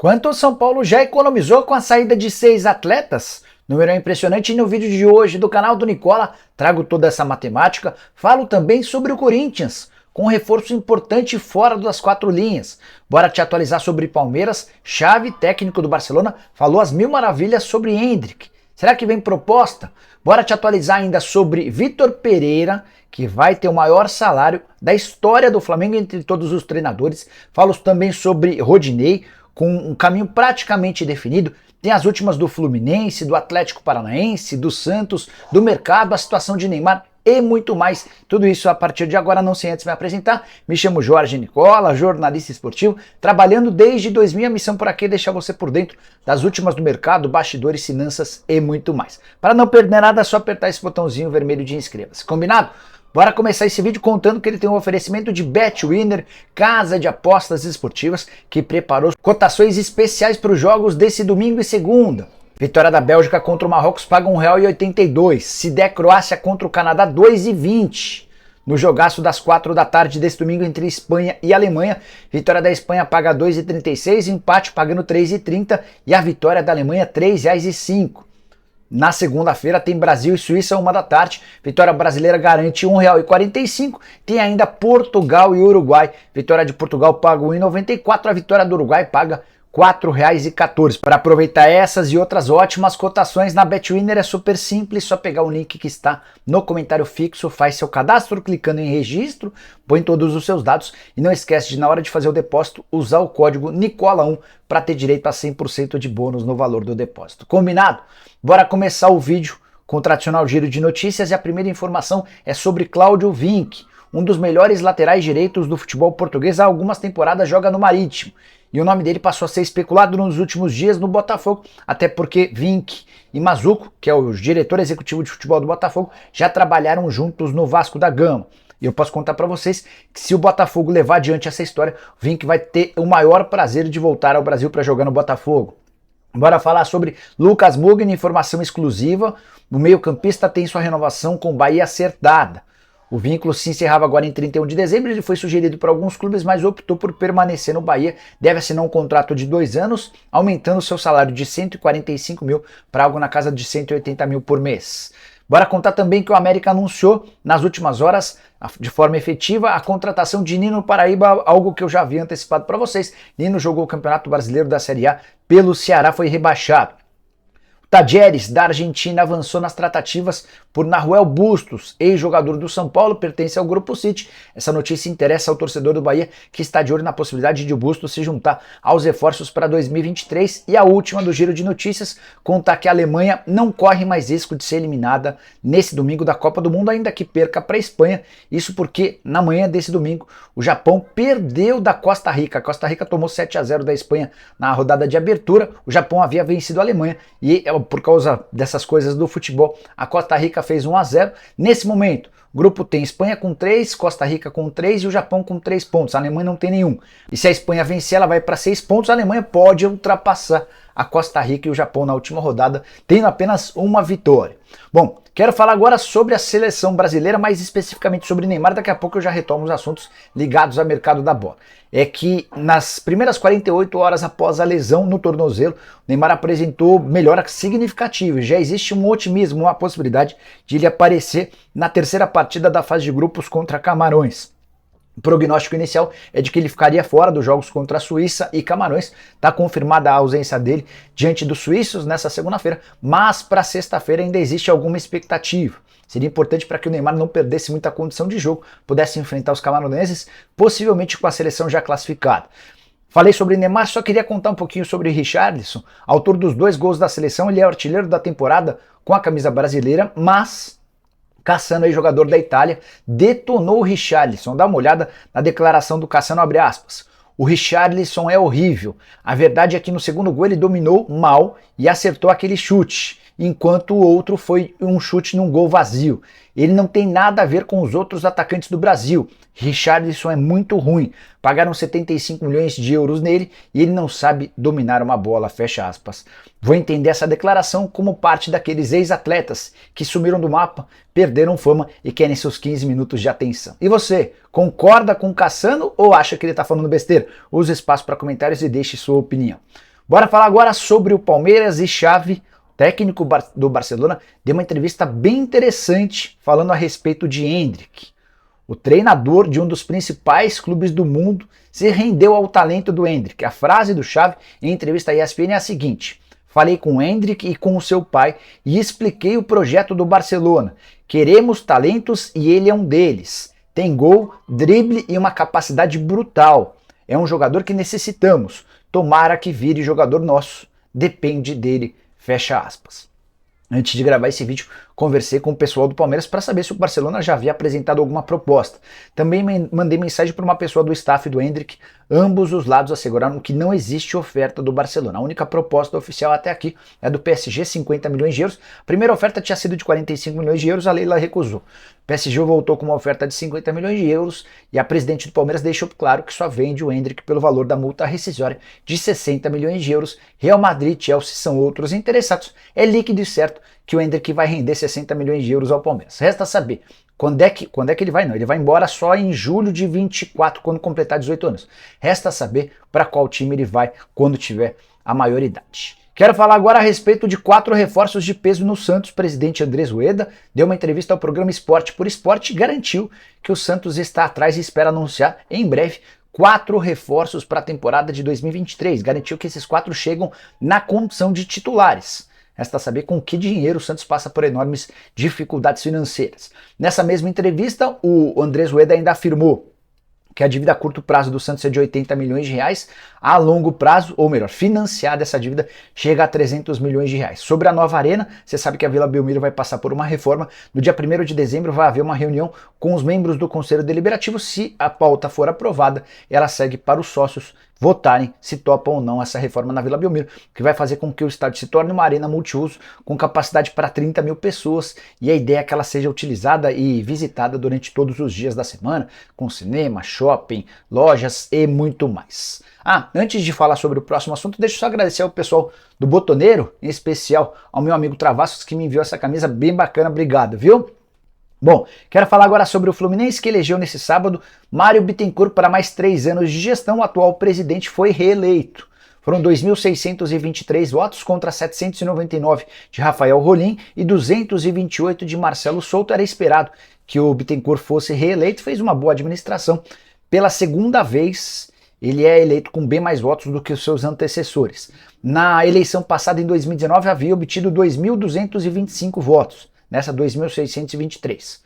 Quanto o São Paulo já economizou com a saída de 6 atletas? Número impressionante. E no vídeo de hoje do canal do Nicola trago toda essa matemática. Falo também sobre o Corinthians, com um reforço importante fora das 4 linhas. Bora te atualizar sobre Palmeiras. Xavi, técnico do Barcelona, falou as mil maravilhas sobre Endrick. Será que vem proposta? Bora te atualizar ainda sobre Vitor Pereira, que vai ter o maior salário da história do Flamengo entre todos os treinadores. Falo também sobre Rodinei, com um caminho praticamente definido. Tem as últimas do Fluminense, do Atlético Paranaense, do Santos, do mercado, a situação de Neymar e muito mais. Tudo isso a partir de agora, não sem antes me apresentar. Me chamo Jorge Nicola, jornalista esportivo, trabalhando desde 2000. A missão por aqui é deixar você por dentro das últimas do mercado, bastidores, finanças e muito mais. Para não perder nada, é só apertar esse botãozinho vermelho de inscreva-se. Combinado? Bora começar esse vídeo contando que ele tem um oferecimento de BetWinner, casa de apostas esportivas, que preparou cotações especiais para os jogos desse domingo e segunda. Vitória da Bélgica contra o Marrocos paga R$1,82. Se der Croácia contra o Canadá, R$2,20. No jogaço das 4 da tarde desse domingo entre Espanha e Alemanha, vitória da Espanha paga R$2,36, empate pagando R$3,30 e a vitória da Alemanha R$3,05. Na segunda-feira tem Brasil e Suíça, 1 da tarde. Vitória brasileira garante R$1,45. Tem ainda Portugal e Uruguai. Vitória de Portugal paga R$1,94. A vitória do Uruguai paga R$4,14. Para aproveitar essas e outras ótimas cotações na BetWinner é super simples, só pegar o link que está no comentário fixo, faz seu cadastro clicando em registro, põe todos os seus dados e não esquece de, na hora de fazer o depósito, usar o código NICOLA1 para ter direito a 100% de bônus no valor do depósito. Combinado? Bora começar o vídeo com o tradicional giro de notícias e a primeira informação é sobre Cláudio Vinck, um dos melhores laterais direitos do futebol português. Há algumas temporadas joga no Marítimo. E o nome dele passou a ser especulado nos últimos dias no Botafogo, até porque Vinck e Mazuco, que é o diretor executivo de futebol do Botafogo, já trabalharam juntos no Vasco da Gama. E eu posso contar para vocês que se o Botafogo levar adiante essa história, o Vinck vai ter o maior prazer de voltar ao Brasil para jogar no Botafogo. Bora falar sobre Lucas Mugni, informação exclusiva. O meio-campista tem sua renovação com o Bahia acertada. O vínculo se encerrava agora em 31 de dezembro, ele foi sugerido por alguns clubes, mas optou por permanecer no Bahia. Deve assinar um contrato de 2 anos, aumentando seu salário de 145 mil para algo na casa de 180 mil por mês. Bora contar também que o América anunciou nas últimas horas, de forma efetiva, a contratação de Nino Paraíba, algo que eu já havia antecipado para vocês. Nino jogou o Campeonato Brasileiro da Série A pelo Ceará, foi rebaixado. Tadjeres, da Argentina, avançou nas tratativas por Nahuel Bustos, ex-jogador do São Paulo, pertence ao Grupo City. Essa notícia interessa ao torcedor do Bahia, que está de olho na possibilidade de o Bustos se juntar aos reforços para 2023. E a última do giro de notícias, contar que a Alemanha não corre mais risco de ser eliminada nesse domingo da Copa do Mundo, ainda que perca para a Espanha. Isso porque na manhã desse domingo o Japão perdeu da Costa Rica. A Costa Rica tomou 7-0 da Espanha na rodada de abertura. O Japão havia vencido a Alemanha e por causa dessas coisas do futebol, a Costa Rica fez 1-0. Nesse momento, o grupo tem Espanha com 3, Costa Rica com 3 e o Japão com 3 pontos. A Alemanha não tem nenhum. E se a Espanha vencer, ela vai para 6 pontos. A Alemanha pode ultrapassar a Costa Rica e o Japão na última rodada, tendo apenas uma vitória. Bom, quero falar agora sobre a seleção brasileira, mais especificamente sobre Neymar. Daqui a pouco eu já retomo os assuntos ligados ao mercado da bola. É que nas primeiras 48 horas após a lesão no tornozelo, Neymar apresentou melhora significativa. Já existe um otimismo, uma possibilidade de ele aparecer na terceira partida da fase de grupos contra Camarões. O prognóstico inicial é de que ele ficaria fora dos jogos contra a Suíça e Camarões. Está confirmada a ausência dele diante dos suíços nessa segunda-feira, mas para sexta-feira ainda existe alguma expectativa. Seria importante para que o Neymar não perdesse muita condição de jogo, pudesse enfrentar os camaronenses, possivelmente com a seleção já classificada. Falei sobre Neymar, só queria contar um pouquinho sobre Richarlison. Autor dos 2 gols da seleção, ele é artilheiro da temporada com a camisa brasileira, mas Cassano, jogador da Itália, detonou o Richarlison. Dá uma olhada na declaração do Cassano, abre aspas. O Richarlison é horrível. A verdade é que no segundo gol ele dominou mal e acertou aquele chute, enquanto o outro foi um chute num gol vazio. Ele não tem nada a ver com os outros atacantes do Brasil. Richarlison é muito ruim. Pagaram 75 milhões de euros nele e ele não sabe dominar uma bola, fecha aspas. Vou entender essa declaração como parte daqueles ex-atletas que sumiram do mapa, perderam fama e querem seus 15 minutos de atenção. E você, concorda com o Cassano ou acha que ele está falando besteira? Use espaço para comentários e deixe sua opinião. Bora falar agora sobre o Palmeiras e Xavi. O técnico do Barcelona deu uma entrevista bem interessante falando a respeito de Endrick. O treinador de um dos principais clubes do mundo se rendeu ao talento do Endrick. A frase do Xavi em entrevista à ESPN é a seguinte: falei com o Endrick e com o seu pai e expliquei o projeto do Barcelona. Queremos talentos e ele é um deles. Tem gol, drible e uma capacidade brutal. É um jogador que necessitamos. Tomara que vire jogador nosso. Depende dele. Fecha aspas. Antes de gravar esse vídeo, conversei com o pessoal do Palmeiras para saber se o Barcelona já havia apresentado alguma proposta. Também mandei mensagem para uma pessoa do staff do Endrick. Ambos os lados asseguraram que não existe oferta do Barcelona. A única proposta oficial até aqui é do PSG, 50 milhões de euros. A primeira oferta tinha sido de 45 milhões de euros, a Leila recusou. O PSG voltou com uma oferta de 50 milhões de euros e a presidente do Palmeiras deixou claro que só vende o Endrick pelo valor da multa rescisória de 60 milhões de euros. Real Madrid, Chelsea são outros interessados. É líquido e certo que o Endrick vai render 60 milhões de euros ao Palmeiras. Resta saber quando é que ele vai. Não, ele vai embora só em julho de 24, quando completar 18 anos. Resta saber para qual time ele vai quando tiver a maioridade. Quero falar agora a respeito de 4 reforços de peso no Santos. O presidente Andrés Rueda deu uma entrevista ao programa Esporte por Esporte e garantiu que o Santos está atrás e espera anunciar em breve 4 reforços para a temporada de 2023. Garantiu que esses 4 chegam na condição de titulares. Resta saber com que dinheiro o Santos passa por enormes dificuldades financeiras. Nessa mesma entrevista, o Andrés Rueda ainda afirmou que a dívida a curto prazo do Santos é de 80 milhões de reais, a longo prazo, ou melhor, financiada essa dívida, chega a 300 milhões de reais. Sobre a nova arena, você sabe que a Vila Belmiro vai passar por uma reforma. No dia 1º de dezembro vai haver uma reunião com os membros do Conselho Deliberativo. Se a pauta for aprovada, ela segue para os sócios votarem se topam ou não essa reforma na Vila Belmiro, que vai fazer com que o estádio se torne uma arena multiuso com capacidade para 30 mil pessoas, e a ideia é que ela seja utilizada e visitada durante todos os dias da semana, com cinema, shopping, lojas e muito mais. Antes de falar sobre o próximo assunto, deixa eu só agradecer ao pessoal do Botoneiro, em especial ao meu amigo Travassos, que me enviou essa camisa bem bacana, obrigado, viu? Bom, quero falar agora sobre o Fluminense, que elegeu nesse sábado Mário Bittencourt para mais 3 anos de gestão. O atual presidente foi reeleito. Foram 2.623 votos contra 799 de Rafael Rolim e 228 de Marcelo Souto. Era esperado que o Bittencourt fosse reeleito, fez uma boa administração. Pela segunda vez, ele é eleito com bem mais votos do que os seus antecessores. Na eleição passada, em 2019, havia obtido 2.225 votos. Nessa 2.623.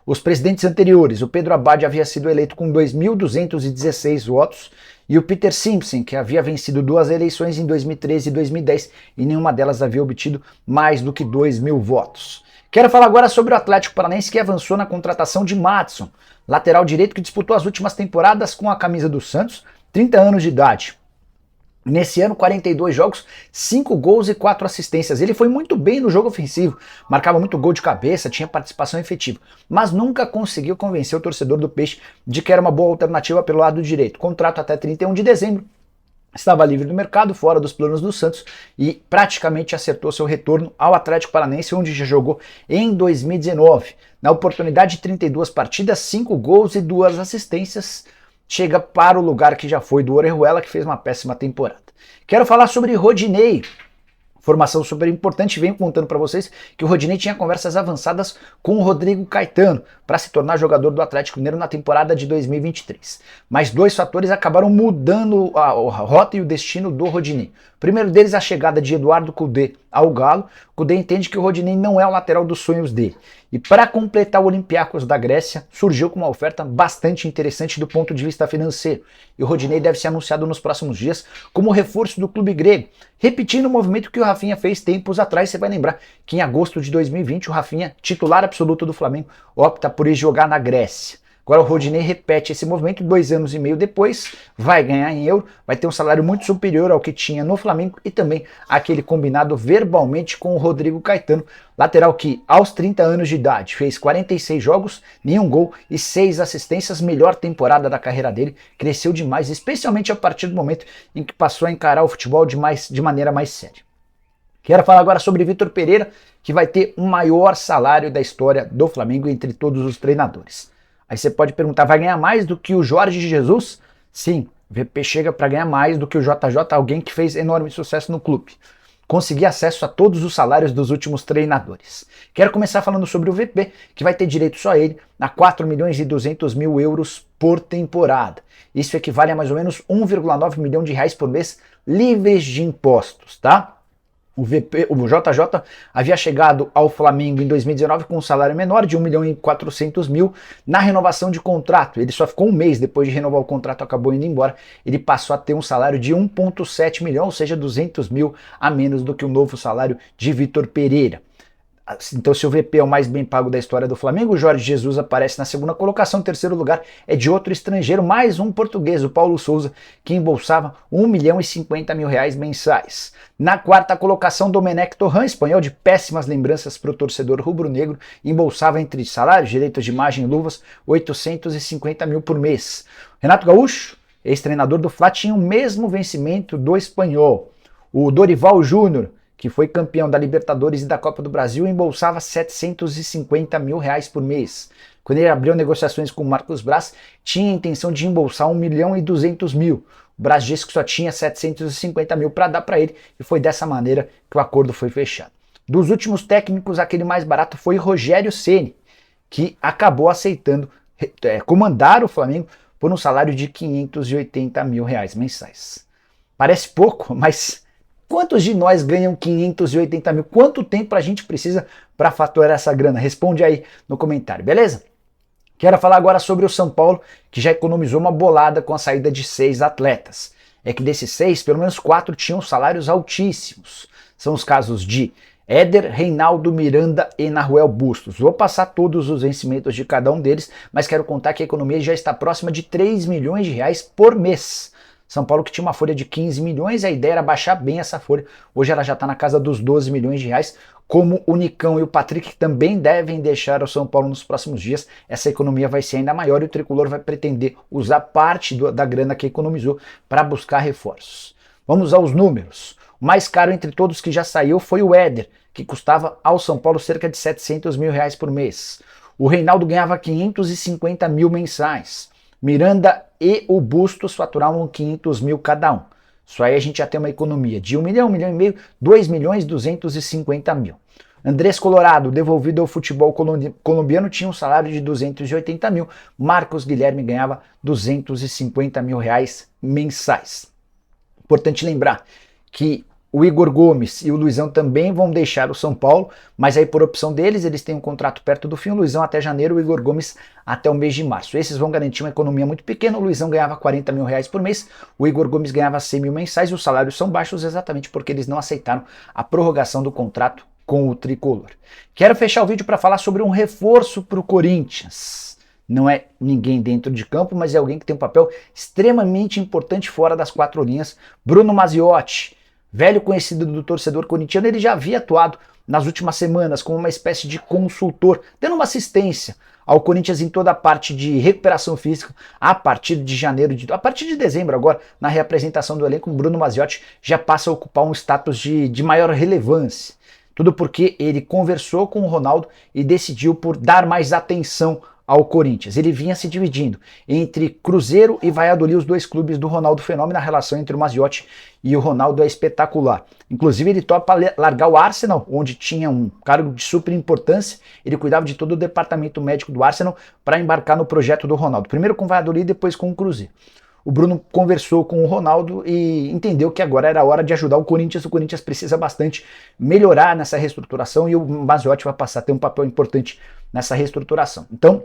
Os presidentes anteriores, o Pedro Abad havia sido eleito com 2.216 votos e o Peter Simpson, que havia vencido 2 eleições em 2013 e 2010 e nenhuma delas havia obtido mais do que 2.000 votos. Quero falar agora sobre o Atlético Paranaense, que avançou na contratação de Madison, lateral direito que disputou as últimas temporadas com a camisa do Santos, 30 anos de idade. Nesse ano, 42 jogos, 5 gols e 4 assistências. Ele foi muito bem no jogo ofensivo, marcava muito gol de cabeça, tinha participação efetiva, mas nunca conseguiu convencer o torcedor do Peixe de que era uma boa alternativa pelo lado direito. Contrato até 31 de dezembro, estava livre do mercado, fora dos planos do Santos e praticamente acertou seu retorno ao Atlético Paranaense, onde já jogou em 2019. Na oportunidade de 32 partidas, 5 gols e 2 assistências, chega para o lugar que já foi do Orejuela, que fez uma péssima temporada. Quero falar sobre Rodinei. Informação super importante, venho contando para vocês que o Rodinei tinha conversas avançadas com o Rodrigo Caetano para se tornar jogador do Atlético Mineiro na temporada de 2023. Mas 2 fatores acabaram mudando a rota e o destino do Rodinei. O primeiro deles, a chegada de Eduardo Cudê ao Galo. Cudê entende que o Rodinei não é o lateral dos sonhos dele. E para completar o Olympiacos da Grécia, surgiu com uma oferta bastante interessante do ponto de vista financeiro. E o Rodinei deve ser anunciado nos próximos dias como reforço do clube grego, repetindo o movimento que o Rafinha fez tempos atrás. Você vai lembrar que em agosto de 2020 o Rafinha, titular absoluto do Flamengo, opta por ir jogar na Grécia. Agora o Rodinei repete esse movimento 2 anos e meio depois, vai ganhar em euro, vai ter um salário muito superior ao que tinha no Flamengo e também aquele combinado verbalmente com o Rodrigo Caetano, lateral que aos 30 anos de idade fez 46 jogos, nenhum gol e 6 assistências, melhor temporada da carreira dele, cresceu demais, especialmente a partir do momento em que passou a encarar o futebol de maneira mais séria. Quero falar agora sobre Vitor Pereira, que vai ter o maior salário da história do Flamengo entre todos os treinadores. Aí você pode perguntar, vai ganhar mais do que o Jorge Jesus? Sim, O VP chega para ganhar mais do que o JJ, alguém que fez enorme sucesso no clube. Conseguir acesso a todos os salários dos últimos treinadores. Quero começar falando sobre o VP, que vai ter direito só ele a 4 milhões e 200 mil euros por temporada. Isso equivale a mais ou menos 1,9 milhão de reais por mês livres de impostos, tá? O JJ havia chegado ao Flamengo em 2019 com um salário menor de 1 milhão e 400 mil na renovação de contrato. Ele só ficou um mês depois de renovar o contrato, acabou indo embora. Ele passou a ter um salário de 1,7 milhão, ou seja, 200 mil a menos do que o novo salário de Vitor Pereira. Então, se o VP é o mais bem pago da história do Flamengo, o Jorge Jesus aparece na segunda colocação. O terceiro lugar é de outro estrangeiro, mais um português, o Paulo Souza, que embolsava 1 milhão e 50 mil reais mensais. Na quarta colocação, Domenech Torrent, espanhol de péssimas lembranças para o torcedor rubro-negro, embolsava entre salários, direitos de imagem e luvas, 850 mil por mês. Renato Gaúcho, ex-treinador do Fla, tinha o mesmo vencimento do espanhol. O Dorival Júnior, que foi campeão da Libertadores e da Copa do Brasil, embolsava 750 mil reais por mês. Quando ele abriu negociações com o Marcos Braz, tinha a intenção de embolsar 1 milhão e 200 mil. O Braz disse que só tinha 750 mil para dar para ele, e foi dessa maneira que o acordo foi fechado. Dos últimos técnicos, aquele mais barato foi Rogério Ceni, que acabou aceitando comandar o Flamengo por um salário de 580 mil reais mensais. Parece pouco, mas quantos de nós ganham 580 mil? Quanto tempo a gente precisa para faturar essa grana? Responde aí no comentário, beleza? Quero falar agora sobre o São Paulo, que já economizou uma bolada com a saída de 6 atletas. É que desses 6, pelo menos 4 tinham salários altíssimos. São os casos de Éder, Reinaldo, Miranda e Nahuel Bustos. Vou passar todos os vencimentos de cada um deles, mas quero contar que a economia já está próxima de 3 milhões de reais por mês. São Paulo, que tinha uma folha de 15 milhões, a ideia era baixar bem essa folha. Hoje ela já está na casa dos 12 milhões de reais. Como o Nicão e o Patrick também devem deixar o São Paulo nos próximos dias, essa economia vai ser ainda maior e o Tricolor vai pretender usar parte da grana que economizou para buscar reforços. Vamos aos números. O mais caro entre todos que já saiu foi o Éder, que custava ao São Paulo cerca de 700 mil reais por mês. O Reinaldo ganhava 550 mil mensais. Miranda e o Bustos faturavam 500 mil cada um. Isso aí a gente já tem uma economia de 1 milhão, 1 milhão e meio, 2 milhões e 250 mil. Andrés Colorado, devolvido ao futebol colombiano, tinha um salário de 280 mil. Marcos Guilherme ganhava 250 mil reais mensais. Importante lembrar que o Igor Gomes e o Luizão também vão deixar o São Paulo, mas aí por opção deles, eles têm um contrato perto do fim, o Luizão até janeiro, o Igor Gomes até o mês de março. Esses vão garantir uma economia muito pequena, o Luizão ganhava 40 mil reais por mês, o Igor Gomes ganhava 100 mil mensais e os salários são baixos exatamente porque eles não aceitaram a prorrogação do contrato com o Tricolor. Quero fechar o vídeo para falar sobre um reforço para o Corinthians. Não é ninguém dentro de campo, mas é alguém que tem um papel extremamente importante fora das 4 linhas, Bruno Maziotti. Velho conhecido do torcedor corintiano, ele já havia atuado nas últimas semanas como uma espécie de consultor, dando uma assistência ao Corinthians em toda a parte de recuperação física a partir de janeiro, a partir de dezembro agora, na reapresentação do elenco, o Bruno Maziotti já passa a ocupar um status de maior relevância. Tudo porque ele conversou com o Ronaldo e decidiu por dar mais atenção ao Corinthians. Ele vinha se dividindo entre Cruzeiro e Valladolid, os dois clubes do Ronaldo Fenômeno. A relação entre o Maziotti e o Ronaldo é espetacular. Inclusive ele topa largar o Arsenal, onde tinha um cargo de super importância. Ele cuidava de todo o departamento médico do Arsenal para embarcar no projeto do Ronaldo. Primeiro com o Valladolid, depois com o Cruzeiro. O Bruno conversou com o Ronaldo e entendeu que agora era a hora de ajudar o Corinthians. O Corinthians precisa bastante melhorar nessa reestruturação e o Maziotti vai passar a ter um papel importante nessa reestruturação. Então,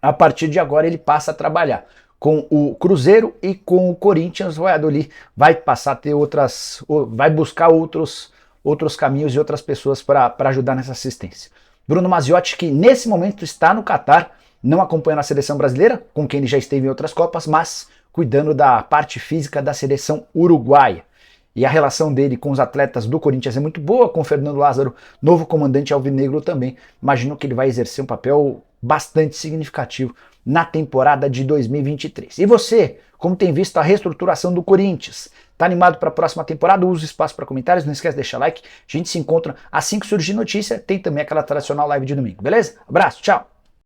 a partir de agora ele passa a trabalhar com o Cruzeiro e com o Corinthians. O Valladolid vai passar a ter vai buscar outros caminhos e outras pessoas para ajudar nessa assistência. Bruno Maziotti, que nesse momento está no Catar, não acompanhando a seleção brasileira, com quem ele já esteve em outras Copas, mas cuidando da parte física da seleção uruguaia. E a relação dele com os atletas do Corinthians é muito boa, com o Fernando Lázaro, novo comandante alvinegro também. Imagino que ele vai exercer um papel bastante significativo na temporada de 2023. E você, como tem visto a reestruturação do Corinthians? Tá animado para a próxima temporada? Usa o espaço para comentários, não esquece de deixar like. A gente se encontra assim que surgir notícia. Tem também aquela tradicional live de domingo, beleza? Abraço, tchau!